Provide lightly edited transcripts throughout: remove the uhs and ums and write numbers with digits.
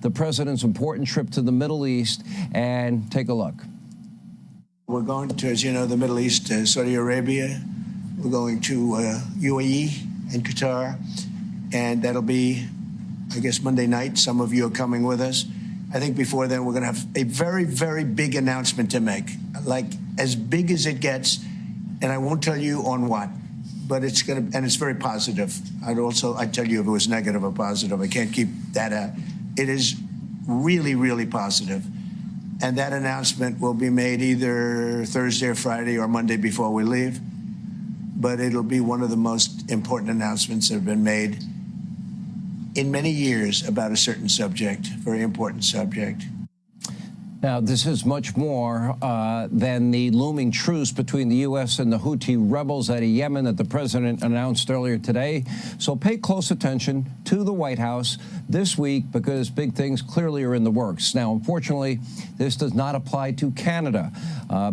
The president's important trip to the Middle East, and take a look. We're going to, as you know, the Middle East, Saudi Arabia. We're going to UAE and Qatar, and that'll be, I guess, Monday night. Some of you are coming with us. I think before then we're going to have a very, very big announcement to make, like as big as it gets, and I won't tell you on what, but it's going to, and it's very positive. I'd tell you if it was negative or positive. I can't keep that out. It is really, really positive. And that announcement will be made either Thursday or Friday or Monday before we leave. But it'll be one of the most important announcements that have been made in many years about a certain subject, very important subject. Now, this is much more than the looming truce between the U.S. and the Houthi rebels out of Yemen that the president announced earlier today. So pay close attention to the White House this week because big things clearly are in the works. Now, unfortunately, this does not apply to Canada.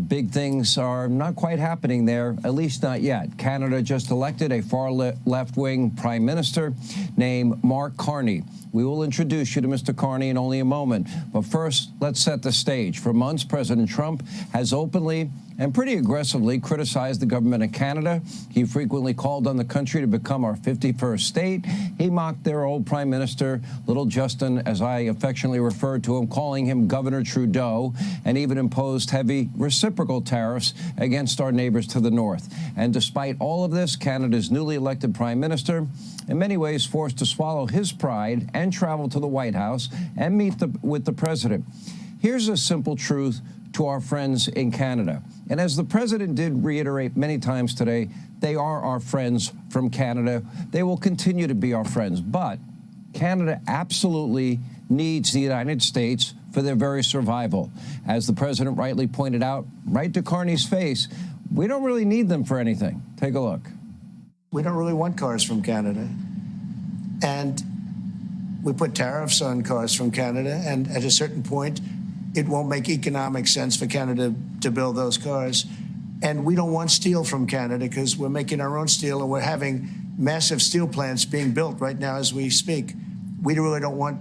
Big things are not quite happening there, at least not yet. Canada just elected a far left-wing prime minister named Mark Carney. We will introduce you to Mr. Carney in only a moment. But first, let's set the stage. For months, President Trump has openly and pretty aggressively criticized the government of Canada. He frequently called on the country to become our 51st state. He mocked their old prime minister, Little Justin, as I affectionately referred to him, calling him Governor Trudeau, and even imposed heavy reciprocal tariffs against our neighbors to the north. And despite all of this, Canada's newly elected prime minister, in many ways forced to swallow his pride and travel to the White House and meet with the president. Here's a simple truth to our friends in Canada. And as the president did reiterate many times today, they are our friends from Canada. They will continue to be our friends. But Canada absolutely needs the United States for their very survival. As the president rightly pointed out, right to Carney's face, we don't really need them for anything. Take a look. We don't really want cars from Canada. And we put tariffs on cars from Canada, and at a certain point, it won't make economic sense for Canada to build those cars. And we don't want steel from Canada because we're making our own steel, and we're having massive steel plants being built right now as we speak. We really don't want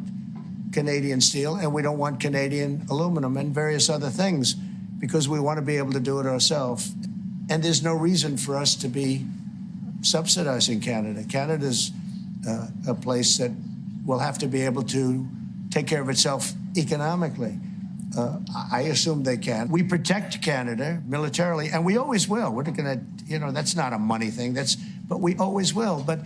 Canadian steel, and we don't want Canadian aluminum and various other things because we want to be able to do it ourselves. And there's no reason for us to be subsidizing Canada. Canada's a place that will have to be able to take care of itself economically. I assume they can. We protect Canada militarily, and we always will. We're not going to, that's not a money thing. But we always will. But